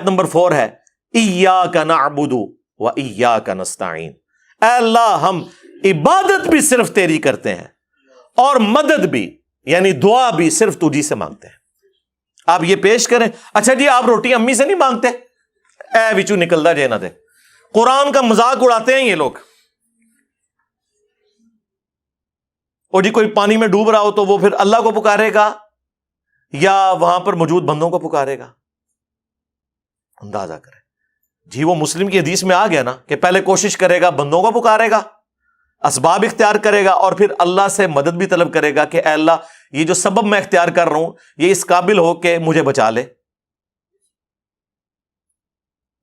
Number 4 ہے ایاک نعبد و ایاک نستعین، اے اللہ ہم عبادت بھی صرف تیری کرتے ہیں اور مدد بھی یعنی دعا بھی صرف تجھی سے مانگتے ہیں۔ آپ یہ پیش کریں، اچھا جی آپ روٹی امی سے نہیں مانگتے، اے وچو نکلدا جے نہ دے۔ قرآن کا مذاق اڑاتے ہیں یہ لوگ، اور جی کوئی پانی میں ڈوب رہا ہو تو وہ پھر اللہ کو پکارے گا یا وہاں پر موجود بندوں کو پکارے گا؟ اندازہ کریں جی، وہ مسلم کی حدیث میں آ گیا نا کہ پہلے کوشش کرے گا، بندوں کو پکارے گا، اسباب اختیار کرے گا، اور پھر اللہ سے مدد بھی طلب کرے گا کہ اے اللہ یہ جو سبب میں اختیار کر رہا ہوں یہ اس قابل ہو کہ مجھے بچا لے۔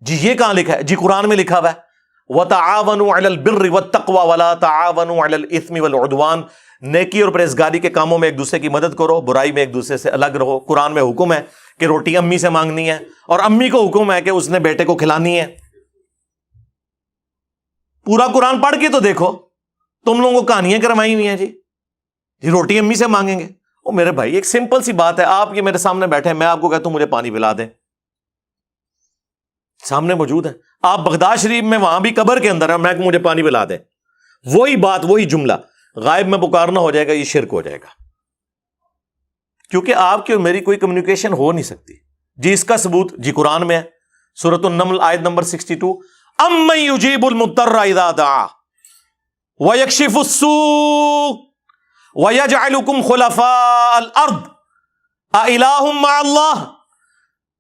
جی یہ کہاں لکھا ہے؟ جی قرآن میں لکھا ہوا ہے وَتَعَاوَنُوا عَلَى الْبِرِّ وَالتَّقْوَى وَلَا تَعَاوَنُوا عَلَى الْإِثْمِ وَالْعُدْوَانِ، نیکی اور پرہیزگاری کے کاموں میں ایک دوسرے کی مدد کرو، برائی میں ایک دوسرے سے الگ رہو۔ قرآن میں حکم ہے کہ روٹی امی سے مانگنی ہے، اور امی کو حکم ہے کہ اس نے بیٹے کو کھلانی ہے۔ پورا قرآن پڑھ کے تو دیکھو، تم لوگوں کو کہانیاں کروائی ہوئی ہیں جی روٹی امی سے مانگیں گے۔ او میرے بھائی ایک سمپل سی بات ہے، آپ یہ میرے سامنے بیٹھے ہیں، میں آپ کو کہتا ہوں مجھے پانی پلا دیں، سامنے موجود ہے، آپ بغداد شریف میں وہاں بھی قبر کے اندر ہے، میں کہ مجھے پانی پلا دیں، وہی بات وہی جملہ غائب میں پکارنا ہو جائے گا، یہ شرک ہو جائے گا، کیونکہ آپ کی اور میری کوئی کمیونیکیشن ہو نہیں سکتی۔ جی اس کا ثبوت جی قرآن میں ہے، سورۃ النمل آیت نمبر 62، امن یجیب المضطر اذا دعا ویکشف السوء ویجعلکم خلفاء الارض االہ مع اللہ،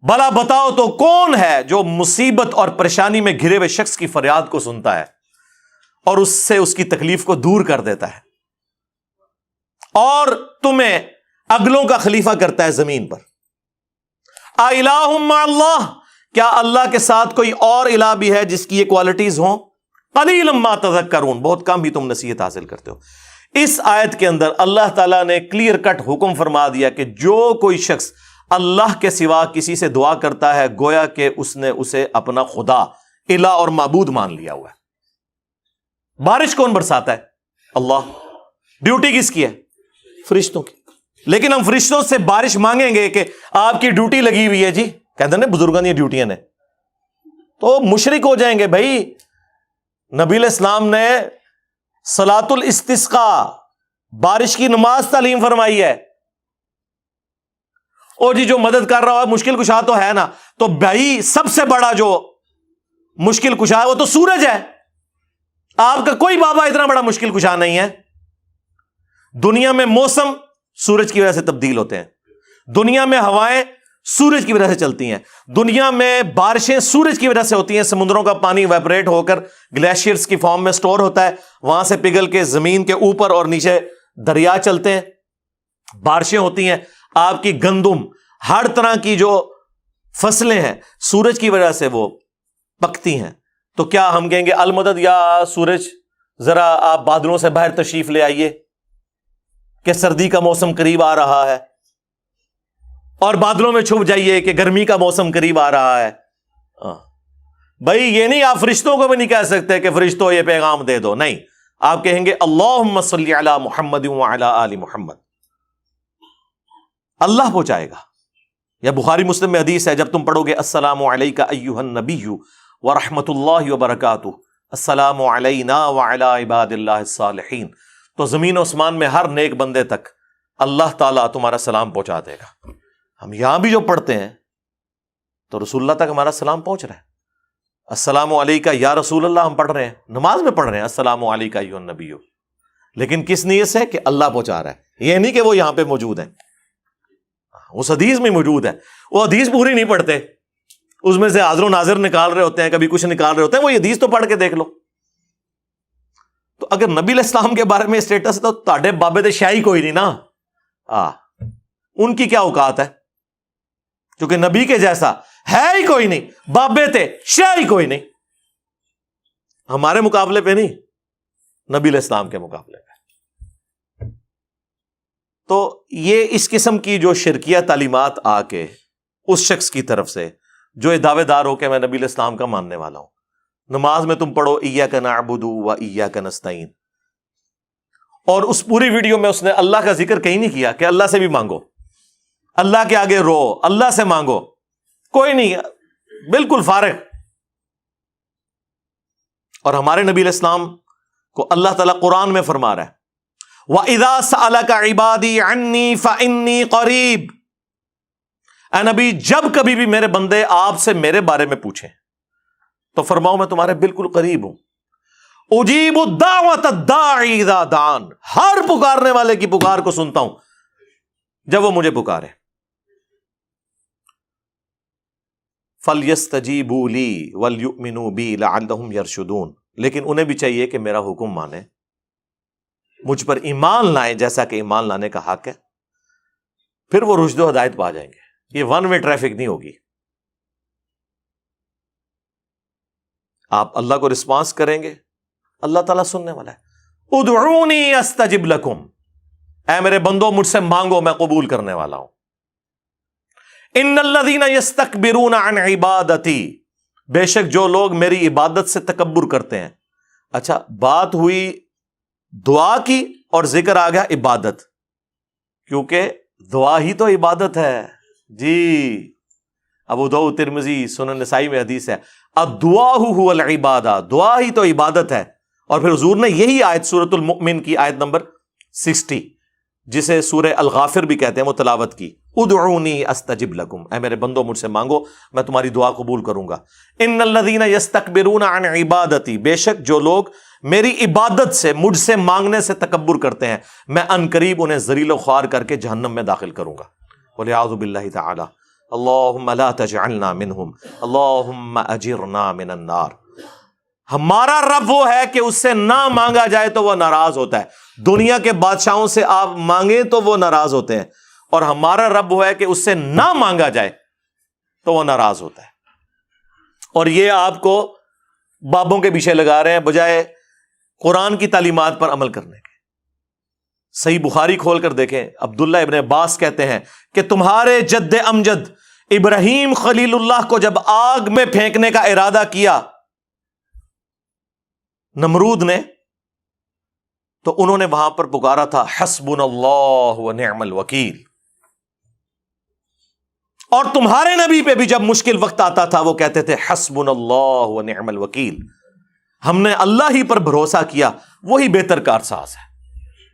بھلا بتاؤ تو کون ہے جو مصیبت اور پریشانی میں گھرے ہوئے شخص کی فریاد کو سنتا ہے اور اس سے اس کی تکلیف کو دور کر دیتا ہے، اور تمہیں اگلوں کا خلیفہ کرتا ہے زمین پر۔ االہ مع اللہ، کیا اللہ کے ساتھ کوئی اور الہ بھی ہے جس کی یہ کوالٹیز ہوں؟ قلیلا ما تذکرون، بہت کم ہی تم نصیحت حاصل کرتے ہو۔ اس آیت کے اندر اللہ تعالیٰ نے کلیئر کٹ حکم فرما دیا کہ جو کوئی شخص اللہ کے سوا کسی سے دعا کرتا ہے گویا کہ اس نے اسے اپنا خدا، الہ اور معبود مان لیا ہوا ہے۔ بارش کون برساتا ہے؟ اللہ۔ ڈیوٹی کس کی ہے؟ فرشتوں کی۔ لیکن ہم فرشتوں سے بارش مانگیں گے کہ آپ کی ڈیوٹی لگی ہوئی ہے، جی کہتے ہیں بزرگوں کی ڈیوٹیاں نے، تو مشرک ہو جائیں گے بھائی۔ نبی علیہ السلام نے صلاۃ الاستسقاء، بارش کی نماز تعلیم فرمائی ہے، اور جی جو مدد کر رہا ہے مشکل کشا تو ہے نا، تو بھائی سب سے بڑا جو مشکل کشا ہے وہ تو سورج ہے، آپ کا کوئی بابا اتنا بڑا مشکل کشا نہیں ہے۔ دنیا میں موسم سورج کی وجہ سے تبدیل ہوتے ہیں، دنیا میں ہوائیں سورج کی وجہ سے چلتی ہیں، دنیا میں بارشیں سورج کی وجہ سے ہوتی ہیں، سمندروں کا پانی ویپریٹ ہو کر گلیشیئرز کی فارم میں سٹور ہوتا ہے، وہاں سے پگھل کے زمین کے اوپر اور نیچے دریا چلتے ہیں، بارشیں ہوتی ہیں، آپ کی گندم ہر طرح کی جو فصلیں ہیں سورج کی وجہ سے وہ پکتی ہیں۔ تو کیا ہم کہیں گے المدد یا سورج ذرا آپ بادلوں سے باہر تشریف لے آئیے کہ سردی کا موسم قریب آ رہا ہے، اور بادلوں میں چھپ جائیے کہ گرمی کا موسم قریب آ رہا ہے؟ بھائی یہ نہیں، آپ فرشتوں کو بھی نہیں کہہ سکتے کہ فرشتوں یہ پیغام دے دو، نہیں، آپ کہیں گے اللہم صلی علی محمد وعلی آل محمد، اللہ پہنچائے گا۔ یا بخاری مسلم میں حدیث ہے، جب تم پڑھو گے السلام علیکہ ایہا النبی ورحمۃ اللہ وبرکاتہ، السلام علینا وعلی عباد اللہ الصالحین، تو زمین و آسمان میں ہر نیک بندے تک اللہ تعالیٰ تمہارا سلام پہنچا دے گا۔ ہم یہاں بھی جو پڑھتے ہیں تو رسول اللہ تک ہمارا سلام پہنچ رہا ہے، السلام علیکہ یا رسول اللہ ہم پڑھ رہے ہیں، نماز میں پڑھ رہے ہیں السلام علیکہ ایہا النبی، لیکن کس نیت سے؟ کہ اللہ پہنچا رہا ہے، یہ نہیں کہ وہ یہاں پہ موجود ہیں، اس حدیث میں موجود ہے، وہ حدیث پوری نہیں پڑھتے، اس میں سے حاضر و ناظر نکال رہے ہوتے ہیں، کبھی کچھ نکال رہے ہوتے ہیں، وہ حدیث تو پڑھ کے دیکھ لو۔ تو اگر نبی علیہ السلام کے بارے میں اسٹیٹس ہے تو تاڑے بابے دے شاہی کوئی نہیں نا، ان کی کیا اوقات ہے، کیونکہ نبی کے جیسا ہے ہی کوئی نہیں، بابے تے شاہی کوئی نہیں، ہمارے مقابلے پہ نہیں، نبی علیہ السلام کے مقابلے پہ۔ تو یہ اس قسم کی جو شرکیہ تعلیمات آ کے اس شخص کی طرف سے جو یہ دعوے دار ہو کہ میں نبی علیہ السلام کا ماننے والا ہوں، نماز میں تم پڑھو ایاک نعبد و ایاک نستعین، اور اس پوری ویڈیو میں اس نے اللہ کا ذکر کہیں نہیں کیا کہ اللہ سے بھی مانگو، اللہ کے آگے رو، اللہ سے مانگو، کوئی نہیں، بالکل فارغ. اور ہمارے نبی علیہ السلام کو اللہ تعالیٰ قرآن میں فرما رہا ہے وَإِذَا سَأَلَكَ عِبَادِي عَنِّي فَإِنِّي قَرِيبٌ. اے نبی جب کبھی بھی میرے بندے آپ سے میرے بارے میں پوچھیں تو فرماؤ میں تمہارے بالکل قریب ہوں. اجیب الدعوۃ الداعی اذا دعان. ہر پکارنے والے کی پکار کو سنتا ہوں جب وہ مجھے پکارے. فَلْيَسْتَجِيبُوا لِي وَلْيُؤْمِنُوا بِي لَعَلَّهُمْ يَرْشُدُونَ. لیکن انہیں بھی چاہیے کہ میرا حکم مانے, مجھ پر ایمان لائیں جیسا کہ ایمان لانے کا حق ہے, پھر وہ رشد و ہدایت پا جائیں گے. یہ ون وے ٹریفک نہیں ہوگی. آپ اللہ کو رسپانس کریں گے, اللہ تعالیٰ سننے والا ہے. ادعونی استجب لکم. اے میرے بندو مجھ سے مانگو میں قبول کرنے والا ہوں. ان الذین یستکبرون عن عبادتی. بے شک جو لوگ میری عبادت سے تکبر کرتے ہیں. اچھا بات ہوئی دعا کی اور ذکر آ گیا عبادت, کیونکہ دعا ہی تو عبادت ہے جی. ابو داؤد ترمذی سنن نسائی میں حدیث ہے الدعاء هو العبادہ. دعا ہی تو عبادت ہے. اور پھر حضور نے یہی آیت سورۃ المؤمن کی آیت نمبر 60 جسے سورہ الغافر بھی کہتے ہیں وہ تلاوت کی. ادعونی استجب لکم. اے میرے بندو مجھ سے مانگو میں تمہاری دعا قبول کروں گا. ان الذین یستکبرون عن عبادتی. بے شک جو لوگ میری عبادت سے مجھ سے مانگنے سے تکبر کرتے ہیں میں ان قریب انہیں ذلیل و خوار کر کے جہنم میں داخل کروں گا. والعیاذ باللہ تعالی. اللہم لا تجعلنا منہم اللہم اجرنا من النار. ہمارا رب وہ ہے کہ اس سے نہ مانگا جائے تو وہ ناراض ہوتا ہے. دنیا کے بادشاہوں سے آپ مانگیں تو وہ ناراض ہوتے ہیں, اور ہمارا رب وہ ہے کہ اس سے نہ مانگا جائے تو وہ ناراض ہوتا ہے. اور یہ آپ کو بابوں کے پیچھے لگا رہے ہیں بجائے قرآن کی تعلیمات پر عمل کرنے کے. صحیح بخاری کھول کر دیکھیں, عبداللہ ابن عباس کہتے ہیں کہ تمہارے جد امجد ابراہیم خلیل اللہ کو جب آگ میں پھینکنے کا ارادہ کیا نمرود نے, تو انہوں نے وہاں پر پکارا تھا حسبنا اللہ ونعم الوکیل. اور تمہارے نبی پہ بھی جب مشکل وقت آتا تھا وہ کہتے تھے حسبنا اللہ ونعم الوکیل. ہم نے اللہ ہی پر بھروسہ کیا, وہی بہتر کارساز ہے.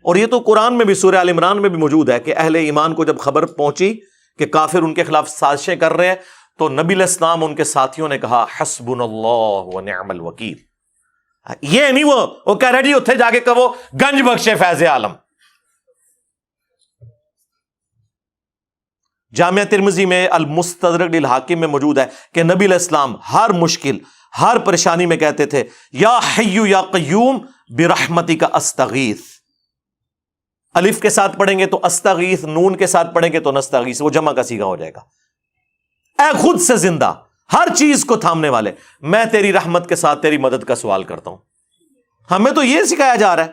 اور یہ تو قرآن میں بھی سورہ آل عمران میں بھی موجود ہے کہ اہل ایمان کو جب خبر پہنچی کہ کافر ان کے خلاف سازشیں کر رہے ہیں تو نبی علیہ السلام ان کے ساتھیوں نے کہا حسبنا اللہ ونعم الوکیل. یہ نہیں وہ کہہ رہے جی اتھے جا کے کہو گنج بخشے فیض عالم. جامعہ ترمذی میں المستدرک للحاکم میں موجود ہے کہ نبی علیہ السلام ہر مشکل ہر پریشانی میں کہتے تھے یا حی یا قیوم برحمتک استغیث. الف کے ساتھ پڑھیں گے تو استغیث, نون کے ساتھ پڑھیں گے تو نستغیث, وہ جمع کا صیغہ ہو جائے گا. اے خود سے زندہ ہر چیز کو تھامنے والے, میں تیری رحمت کے ساتھ تیری مدد کا سوال کرتا ہوں. ہمیں تو یہ سکھایا جا رہا ہے.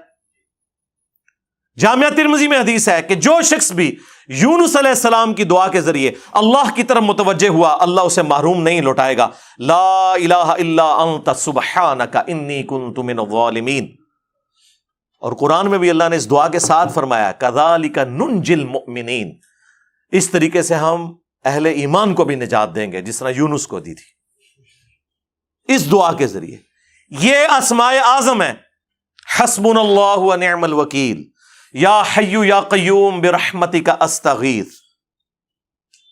جامعہ ترمذی میں حدیث ہے کہ جو شخص بھی یونس علیہ السلام کی دعا کے ذریعے اللہ کی طرف متوجہ ہوا اللہ اسے محروم نہیں لوٹائے گا. لا الہ الا انت سبحانک انی کنت من الظالمین. اور قرآن میں بھی اللہ نے اس دعا کے ساتھ فرمایا کذالک ننجی المؤمنین. اس طریقے سے ہم اہل ایمان کو بھی نجات دیں گے جس طرح یونس کو دی تھی اس دعا کے ذریعے. یہ اسماء اعظم ہے حسبنا اللہ ونعم الوکیل, یا حی یا قیوم برحمتک استغیث,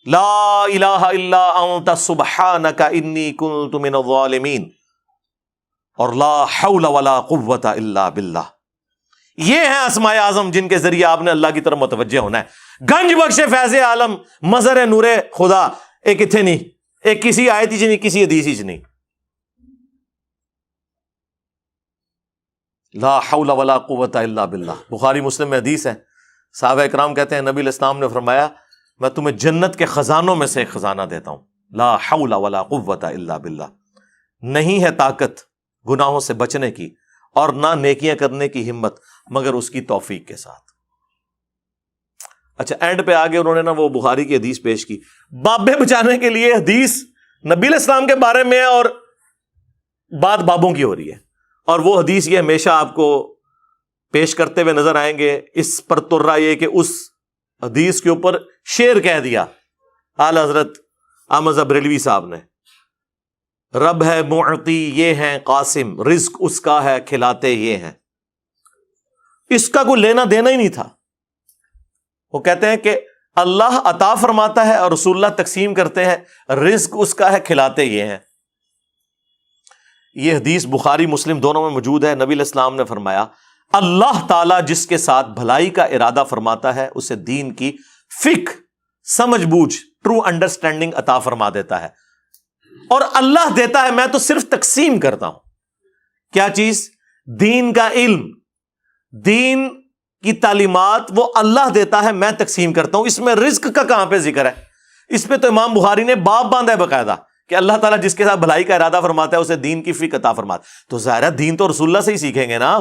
لا الہ الا انت سبحانک انی کنت من الظالمین, اور لا حول ولا قوت الا باللہ. یہ ہیں اسماء اعظم جن کے ذریعے آپ نے اللہ کی طرف متوجہ ہونا ہے. گنج بخش فیض عالم مظہر نور خدا ایک اتنے نہیں, ایک کسی آیت ہی نہیں, کسی حدیث ہی نہیں. لا حول ولا قوت الا باللہ. بخاری مسلم میں حدیث ہے, صحابہ اکرام کہتے ہیں نبی علیہ السلام نے فرمایا میں تمہیں جنت کے خزانوں میں سے ایک خزانہ دیتا ہوں. لا حول ولا قوت الا باللہ. نہیں ہے طاقت گناہوں سے بچنے کی اور نہ نیکیاں کرنے کی ہمت مگر اس کی توفیق کے ساتھ. اچھا اینڈ پہ آگے انہوں نے نا وہ بخاری کی حدیث پیش کی, بابے بچانے کے لیے حدیث نبی علیہ السلام کے بارے میں اور بات بابوں کی ہو رہی ہے. اور وہ حدیث یہ ہمیشہ آپ کو پیش کرتے ہوئے نظر آئیں گے. اس پر ترا یہ کہ اس حدیث کے اوپر شعر کہہ دیا اعلی حضرت احمد بریلوی صاحب نے, رب ہے معطی یہ ہیں قاسم، رزق اس کا ہے کھلاتے یہ ہیں. اس کا کوئی لینا دینا ہی نہیں تھا. وہ کہتے ہیں کہ اللہ عطا فرماتا ہے اور رسول اللہ تقسیم کرتے ہیں، رزق اس کا ہے کھلاتے یہ ہیں. یہ حدیث بخاری مسلم دونوں میں موجود ہے. نبی علیہ السلام نے فرمایا اللہ تعالیٰ جس کے ساتھ بھلائی کا ارادہ فرماتا ہے اسے دین کی فقہ، سمجھ بوجھ، ٹرو انڈرسٹینڈنگ عطا فرما دیتا ہے. اور اللہ دیتا ہے، میں تو صرف تقسیم کرتا ہوں. کیا چیز؟ دین کا علم، دین کی تعلیمات وہ اللہ دیتا ہے، میں تقسیم کرتا ہوں. اس میں رزق کا کہاں پہ ذکر ہے؟ اس پہ تو امام بخاری نے باب باندھا ہے باقاعدہ کہ اللہ تعالیٰ جس کے ساتھ بھلائی کا ارادہ فرماتا ہے اسے دین کی فقہ عطا فرماتا. تو ظاہر ہے دین تو رسول اللہ سے ہی سیکھیں گے نا.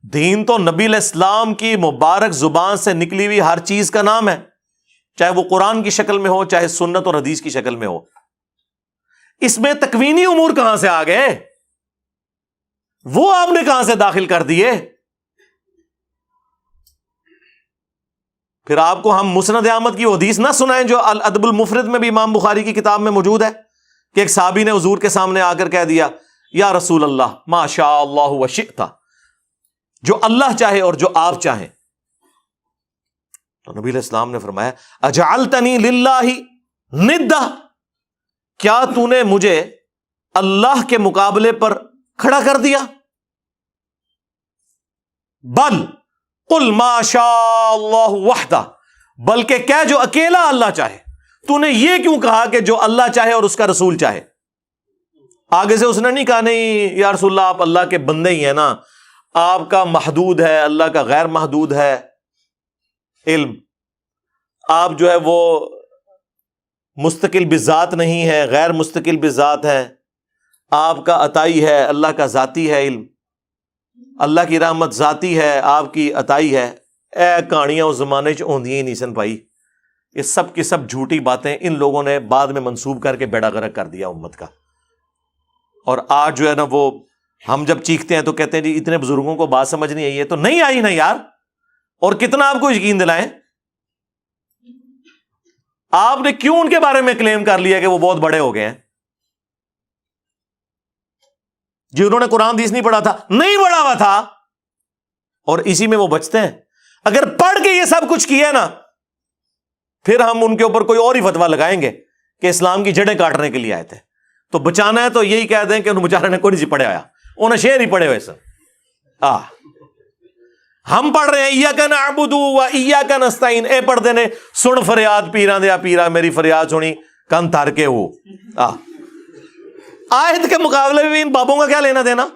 دین تو نبی علیہ السلام کی مبارک زبان سے نکلی ہوئی ہر چیز کا نام ہے، چاہے وہ قرآن کی شکل میں ہو چاہے سنت اور حدیث کی شکل میں ہو. اس میں تکوینی امور کہاں سے آ گئے؟ وہ آپ نے کہاں سے داخل کر دیے؟ پھر آپ کو ہم مسند احمد کی حدیث نہ سنائیں جو الادب المفرد میں بھی امام بخاری کی کتاب میں موجود ہے کہ ایک صحابی نے حضور کے سامنے آ کر کہہ دیا یا رسول اللہ ما شاء اللہ وشئت، جو اللہ چاہے اور جو آپ چاہیں. تو نبی علیہ السلام نے فرمایا اجعلتنی للہ ندہ، کیا تو نے مجھے اللہ کے مقابلے پر کھڑا کر دیا؟ بل قل ما شاء اللہ وحدہ، بلکہ کہہ جو اکیلا اللہ چاہے. تو نے یہ کیوں کہا کہ جو اللہ چاہے اور اس کا رسول چاہے؟ آگے سے اس نے نہیں کہا نہیں یا رسول اللہ آپ اللہ کے بندے ہی ہیں نا، آپ کا محدود ہے، اللہ کا غیر محدود ہے علم، آپ جو ہے وہ مستقل بذات نہیں ہے، غیر مستقل بذات ہے، آپ کا عطائی ہے، اللہ کا ذاتی ہے علم، اللہ کی رحمت ذاتی ہے، آپ کی عطائی ہے. اے کہانیاں اس زمانے چ ہوندیاں ہی نہیں سن پائی. یہ سب کی سب جھوٹی باتیں ان لوگوں نے بعد میں منسوب کر کے بیڑا غرق کر دیا امت کا. اور آج جو ہے نا وہ ہم جب چیختے ہیں تو کہتے ہیں جی اتنے بزرگوں کو بات سمجھ نہیں آئی ہے. تو نہیں آئی نا یار، اور کتنا آپ کو یقین دلائیں؟ آپ نے کیوں ان کے بارے میں کلیم کر لیا کہ وہ بہت بڑے ہو گئے ہیں؟ جنہوں نے قرآن حدیث نہیں پڑھا تھا، نہیں پڑھا ہوا تھا، اور اسی میں وہ بچتے ہیں. اگر پڑھ کے یہ سب کچھ کیا نا پھر ہم ان کے اوپر کوئی اور ہی فتویٰ لگائیں گے کہ اسلام کی جڑیں کاٹنے کے لیے آئے تھے. تو بچانا ہے تو یہی کہہ دیں کہ انہوں بیچارے نے کوئی نہیں پڑھے آیا، انہیں شعر ہی پڑھے ہوئے سن. ہم پڑھ رہے ہیں ایاک نعبد و ایاک نستعین، اے پڑھ دینے سن فریاد پیران دیا پیرا، میری فریاد سنی کن تھر کے ہو. آیت کے مقابلے میں ان بابوں کا کیا لینا دینا؟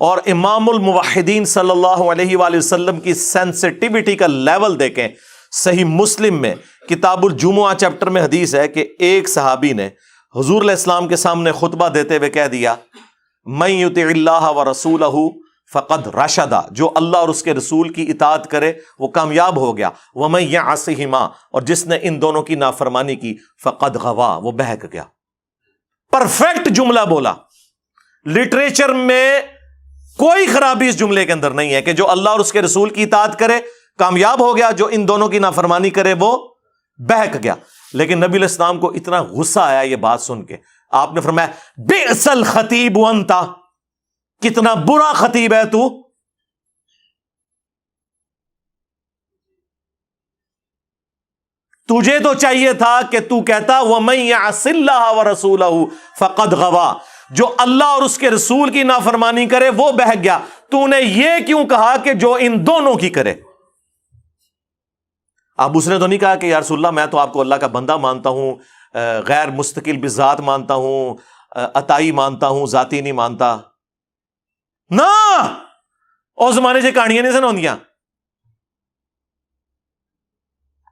اور امام الموحدین صلی اللہ علیہ وآلہ وسلم کی سینسٹیوٹی کا لیول دیکھیں. صحیح مسلم میں کتاب الجمعہ چیپٹر میں حدیث ہے کہ ایک صحابی نے حضور علیہ السلام کے سامنے خطبہ دیتے ہوئے کہہ دیا من یطع اللہ ورسولہ فقد رشدا، جو اللہ اور اس کے رسول کی اطاعت کرے وہ کامیاب ہو گیا. ومن یعصہما، اور جس نے ان دونوں کی نافرمانی کی فقد غوا، وہ بہک گیا. پرفیکٹ جملہ بولا. لٹریچر میں کوئی خرابی اس جملے کے اندر نہیں ہے کہ جو اللہ اور اس کے رسول کی اطاعت کرے کامیاب ہو گیا، جو ان دونوں کی نافرمانی کرے وہ بہک گیا. لیکن نبی علیہ السلام کو اتنا غصہ آیا یہ بات سن کے، آپ نے فرمایا بئس الخطیب انت، کتنا برا خطیب ہے تو. تجھے تو چاہیے تھا کہ تو کہتا وَمَن يَعْصِ اللَّهَ وَرَسُولَهُ فَقَدْ غَوَا، جو اللہ اور اس کے رسول کی نافرمانی کرے وہ بہک گیا. تو نے یہ کیوں کہا کہ جو ان دونوں کی کرے؟ اب اس نے تو نہیں کہا کہ یا رسول اللہ میں تو آپ کو اللہ کا بندہ مانتا ہوں، غیر مستقل بذات مانتا ہوں، عطائی مانتا ہوں، ذاتی نہیں مانتا. نہ اس زمانے سے کہانیاں نہیں سناؤندیاں.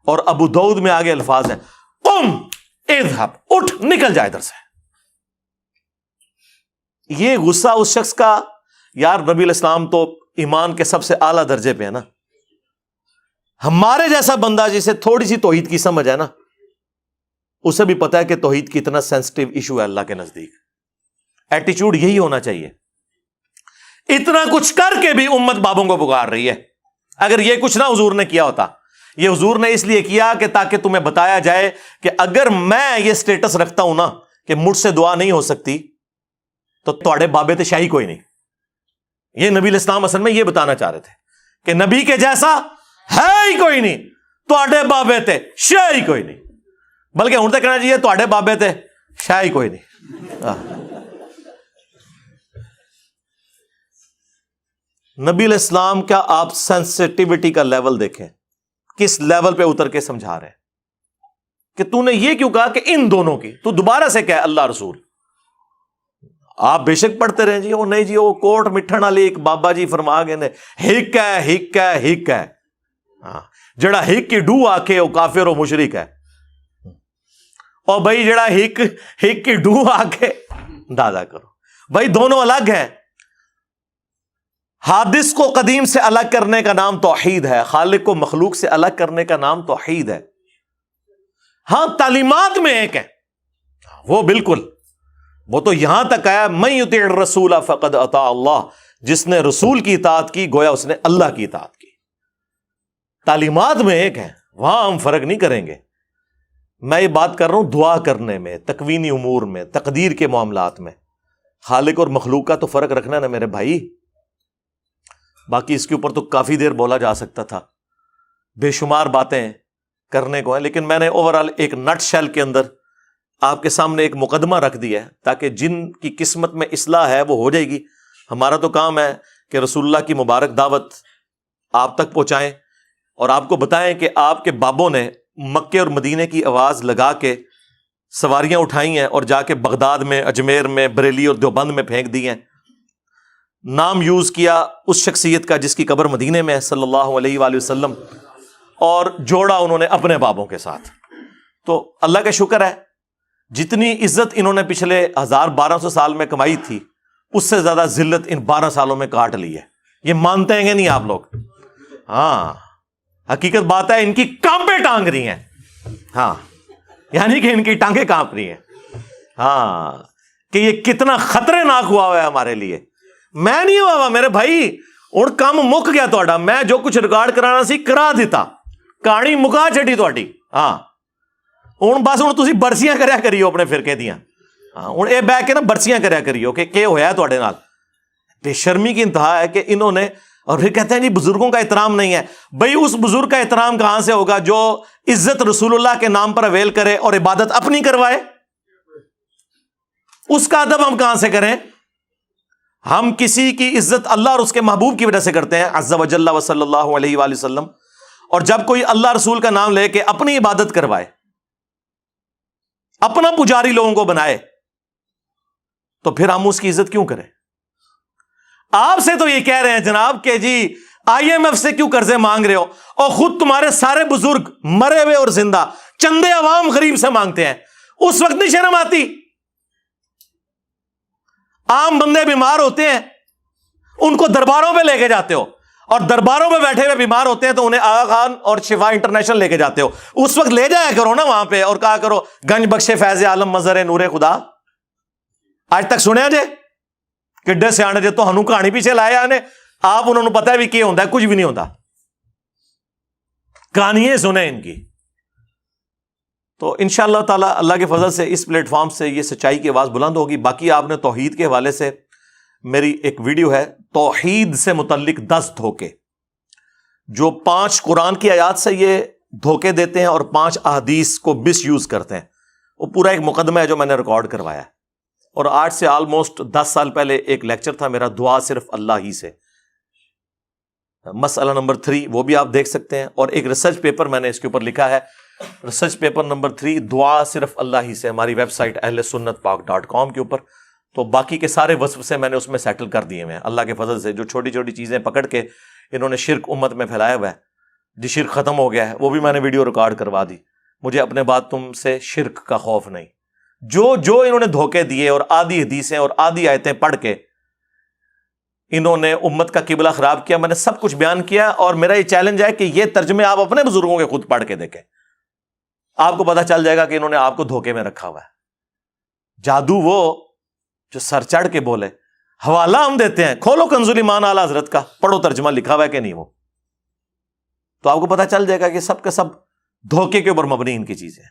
اور ابو داؤد میں آگے الفاظ ہیں قم اذهب، اٹھ نکل جائے ادھر سے. یہ غصہ اس شخص کا، یار نبی علیہ السلام تو ایمان کے سب سے اعلیٰ درجے پہ ہے نا. ہمارے جیسا بندہ جسے تھوڑی سی توحید کی سمجھ ہے نا، اسے بھی پتا ہے کہ توحید کتنا سینسٹیو ایشو ہے اللہ کے نزدیک. ایٹیچیوڈ یہی ہونا چاہیے. اتنا کچھ کر کے بھی امت بابوں کو پکار رہی ہے. اگر یہ کچھ نہ حضور نے کیا ہوتا، یہ حضور نے اس لیے کیا کہ تاکہ تمہیں بتایا جائے کہ اگر میں یہ سٹیٹس رکھتا ہوں نا کہ مجھ سے دعا نہیں ہو سکتی تو تواڈے بابے تے شاہی کوئی نہیں. یہ نبی الاسلام اصل میں یہ بتانا چاہ رہے تھے کہ نبی کے جیسا ہے ہی کوئی نہیں, تواڈے بابے تے شاہی کوئی نہیں, بلکہ ہوں تو کہنا چاہیے تواڈے بابے تے شاہی کوئی نہیں. نبی الاسلام کا آپ سینسٹیوٹی کا لیول دیکھیں, کس لیول پہ اتر کے سمجھا رہے ہیں کہ تو نے یہ کیوں کہا کہ ان دونوں کی, تو دوبارہ سے کہے اللہ رسول. آپ بے شک پڑھتے رہیں جی, وہ نہیں جی وہ کوٹ مٹھن والی ایک بابا جی فرما گئے نے ہک ہے ہک ہے ہک ہے, ہاں جڑا ہک کی ڈو آکے وہ کافر و مشرک ہے, اور بھائی جڑا ہک کی ڈو آکے دادا کرو. بھائی دونوں الگ ہیں. حادث کو قدیم سے الگ کرنے کا نام توحید ہے, خالق کو مخلوق سے الگ کرنے کا نام توحید ہے. ہاں تعلیمات میں ایک ہے وہ, بالکل وہ تو یہاں تک آیا من یطع الرسول فقد اطاع اللہ, جس نے رسول کی اطاعت کی گویا اس نے اللہ کی اطاعت کی. تعلیمات میں ایک ہے, وہاں ہم فرق نہیں کریں گے. میں یہ بات کر رہا ہوں دعا کرنے میں, تکوینی امور میں, تقدیر کے معاملات میں. خالق اور مخلوق کا تو فرق رکھنا نا میرے بھائی. باقی اس کے اوپر تو کافی دیر بولا جا سکتا تھا, بے شمار باتیں کرنے کو ہیں, لیکن میں نے اوورال ایک نٹ شیل کے اندر آپ کے سامنے ایک مقدمہ رکھ دیا ہے تاکہ جن کی قسمت میں اصلاح ہے وہ ہو جائے گی. ہمارا تو کام ہے کہ رسول اللہ کی مبارک دعوت آپ تک پہنچائیں اور آپ کو بتائیں کہ آپ کے بابوں نے مکے اور مدینے کی آواز لگا کے سواریاں اٹھائی ہیں اور جا کے بغداد میں, اجمیر میں, بریلی اور دیوبند میں پھینک دی ہیں. نام یوز کیا اس شخصیت کا جس کی قبر مدینے میں ہے صلی اللہ علیہ وآلہ وسلم, اور جوڑا انہوں نے اپنے بابوں کے ساتھ. تو اللہ کا شکر ہے جتنی عزت انہوں نے پچھلے 1200 سال میں کمائی تھی اس سے زیادہ ذلت ان 12 سالوں میں کاٹ لی ہے. یہ مانتے ہیں کہ نہیں آپ لوگ؟ ہاں حقیقت بات ہے, ان کی کانپیں ٹانگ رہی ہیں. ہاں یعنی کہ ان کی ٹانگیں کانپ رہی ہیں. ہاں کہ یہ کتنا خطرے ناک ہوا ہے ہمارے لیے. میں نہیں ہوا میرے بھائی, اور کام مک گیا تھوڑا. میں جو کچھ ریکارڈ کرانا سی کرا دیتا, کہانی مکا چھٹی تھوڑی. ہاں ہوں بس ہوں تسی برسیاں کریا کریو اپنے فرقے دیاں. ہاں ہوں یہ بہ کے نا برسیاں کریا کریو کہ ہویا تواڈے نال. بے شرمی کی انتہا ہے کہ انہوں نے, اور پھر کہتے ہیں جی بزرگوں کا احترام نہیں ہے. بھائی اس بزرگ کا احترام کہاں سے ہوگا جو عزت رسول اللہ کے نام پر اویل کرے اور عبادت اپنی کروائے؟ اس کا ادب ہم کہاں سے کریں؟ ہم کسی کی عزت اللہ اور اس کے محبوب کی وجہ سے کرتے ہیں عز و جل و صلی اللہ علیہ وآلہ وسلم. اور جب کوئی اللہ رسول کا نام لے کے اپنی عبادت کروائے, اپنا پجاری لوگوں کو بنائے, تو پھر ہم اس کی عزت کیوں کریں؟ آپ سے تو یہ کہہ رہے ہیں جناب کہ جی IMF سے کیوں قرضے مانگ رہے ہو, اور خود تمہارے سارے بزرگ مرے ہوئے اور زندہ چندے عوام غریب سے مانگتے ہیں. اس وقت نہیں شرم آتی؟ عام بندے بیمار ہوتے ہیں, ان کو درباروں پہ لے کے جاتے ہو, اور درباروں پہ بیٹھے ہوئے بیمار ہوتے ہیں تو انہیں آغا خان اور شفا انٹرنیشنل لے کے جاتے ہو. اس وقت لے جایا کرو نا وہاں پہ اور کہا کرو گنج بخش فیض عالم مظہر نور خدا. آج تک سنیا جے کڈے سیانے جے تو ہنو کہانی پیچھے لایا نے, آپ انہوں نے پتا بھی کیا ہوتا ہے, کچھ بھی نہیں ہوتا. کہانیاں سنیں ان کی. تو انشاءاللہ تعالی اللہ کے فضل سے اس پلیٹ فارم سے یہ سچائی کی آواز بلند ہوگی. باقی آپ نے توحید کے حوالے سے میری ایک ویڈیو ہے توحید سے متعلق 10 دھوکے جو 5 قرآن کی آیات سے یہ دھوکے دیتے ہیں اور 5 احادیث کو مس یوز کرتے ہیں. وہ پورا ایک مقدمہ ہے جو میں نے ریکارڈ کروایا ہے. اور آج سے آلموسٹ 10 سال پہلے ایک لیکچر تھا میرا, دعا صرف اللہ ہی سے, مسئلہ نمبر 3, وہ بھی آپ دیکھ سکتے ہیں. اور ایک ریسرچ پیپر میں نے اس کے اوپر لکھا ہے, ریسرچ پیپر نمبر 3, دعا صرف اللہ ہی سے, ہماری ویب سائٹ ahlsunnatpak.com کے اوپر. تو باقی کے سارے وصف سے میں نے اس میں سیٹل کر دیے ہیں اللہ کے فضل سے. جو چھوٹی چھوٹی چیزیں پکڑ کے انہوں نے شرک امت میں پھیلایا ہوا ہے, جی شرک ختم ہو گیا ہے, وہ بھی میں نے ویڈیو ریکارڈ کروا دی. مجھے اپنے بعد تم سے شرک کا خوف نہیں. جو انہوں نے دھوکے دیے اور آدھی حدیثیں اور آدھی آیتیں پڑھ کے انہوں نے امت کا قبلہ خراب کیا, میں نے سب کچھ بیان کیا. اور میرا یہ چیلنج ہے کہ یہ ترجمے آپ اپنے بزرگوں کے خود پڑھ کے دیکھیں, آپ کو پتا چل جائے گا کہ انہوں نے آپ کو دھوکے میں رکھا ہوا ہے. جادو وہ جو سر چڑھ کے بولے. حوالہ ہم دیتے ہیں, کھولو کنز الایمان اعلی حضرت کا, پڑھو ترجمہ لکھا ہوا ہے کہ نہیں. وہ تو آپ کو پتہ چل جائے گا کہ سب کا سب دھوکے کے اوپر مبنی ان کی چیزیں ہیں.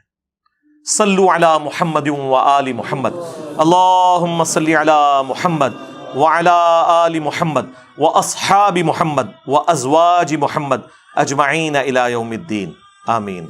صلو علی محمد و آل محمد، اللہم صلی علی محمد وعلی آل محمد واصحاب محمد وازواج محمد اجمعین الی یوم الدین، آمین.